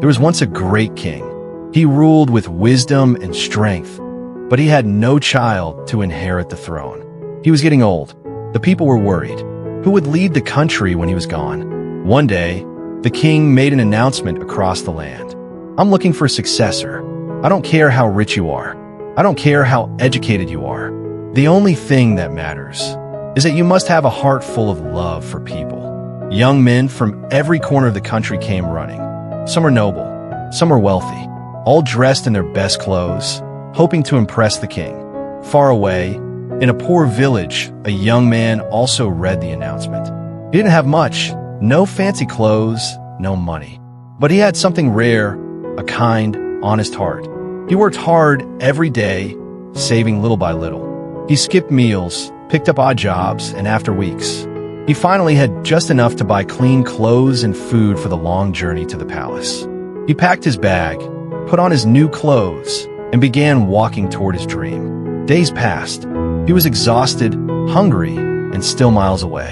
There was once a great king. He ruled with wisdom and strength, but he had no child to inherit the throne. He was getting old. The people were worried. Who would lead the country when he was gone? One day, the king made an announcement across the land. I'm looking for a successor. I don't care how rich you are. I don't care how educated you are. The only thing that matters is that you must have a heart full of love for people. Young men from every corner of the country came running. Some are noble, some are wealthy, all dressed in their best clothes, hoping to impress the king. Far away, in a poor village, a young man also read the announcement. He didn't have much, no fancy clothes, no money. But he had something rare, a kind, honest heart. He worked hard every day, saving little by little. He skipped meals, picked up odd jobs, and after weeks, he finally had just enough to buy clean clothes and food for the long journey to the palace. He packed his bag, put on his new clothes, and began walking toward his dream. Days passed. He was exhausted, hungry, and still miles away.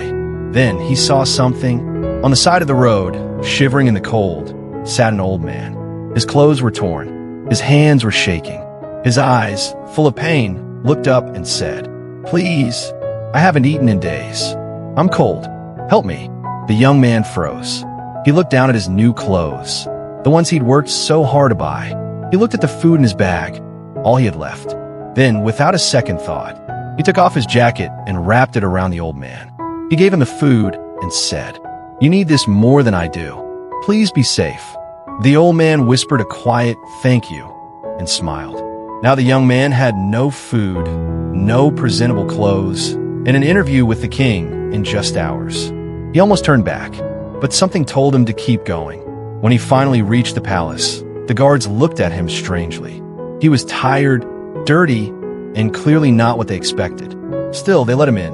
Then he saw something. On the side of the road, shivering in the cold, sat an old man. His clothes were torn. His hands were shaking. His eyes, full of pain, looked up and said, "Please, I haven't eaten in days. I'm cold. Help me." The young man froze. He looked down at his new clothes, the ones he'd worked so hard to buy. He looked at the food in his bag, all he had left. Then, without a second thought, he took off his jacket and wrapped it around the old man. He gave him the food and said, "You need this more than I do. Please be safe." The old man whispered a quiet "thank you" and smiled. Now the young man had no food, no presentable clothes, and an interview with the king in just hours. He almost turned back, but something told him to keep going. When he finally reached the palace, the guards looked at him strangely. He was tired, dirty, and clearly not what they expected. Still, they let him in.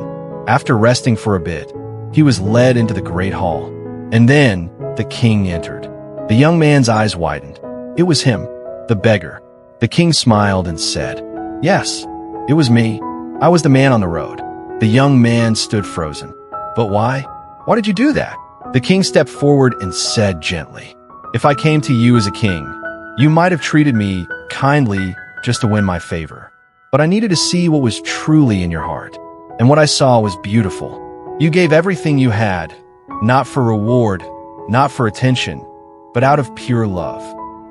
After resting for a bit, he was led into the great hall. And then the king entered. The young man's eyes widened. It was him, the beggar. The king smiled and said, "Yes, it was me. I was the man on the road." The young man stood frozen. "But why? Why did you do that?" The king stepped forward and said gently, "If I came to you as a king, you might have treated me kindly just to win my favor. But I needed to see what was truly in your heart. And what I saw was beautiful. You gave everything you had, not for reward, not for attention, but out of pure love.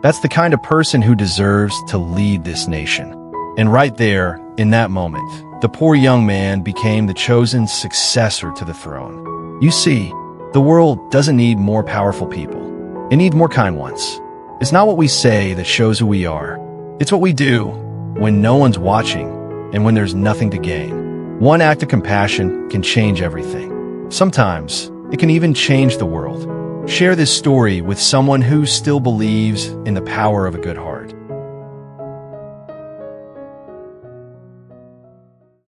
That's the kind of person who deserves to lead this nation." And right there, in that moment, the poor young man became the chosen successor to the throne. You see, the world doesn't need more powerful people. It needs more kind ones. It's not what we say that shows who we are. It's what we do when no one's watching and when there's nothing to gain. One act of compassion can change everything. Sometimes, it can even change the world. Share this story with someone who still believes in the power of a good heart.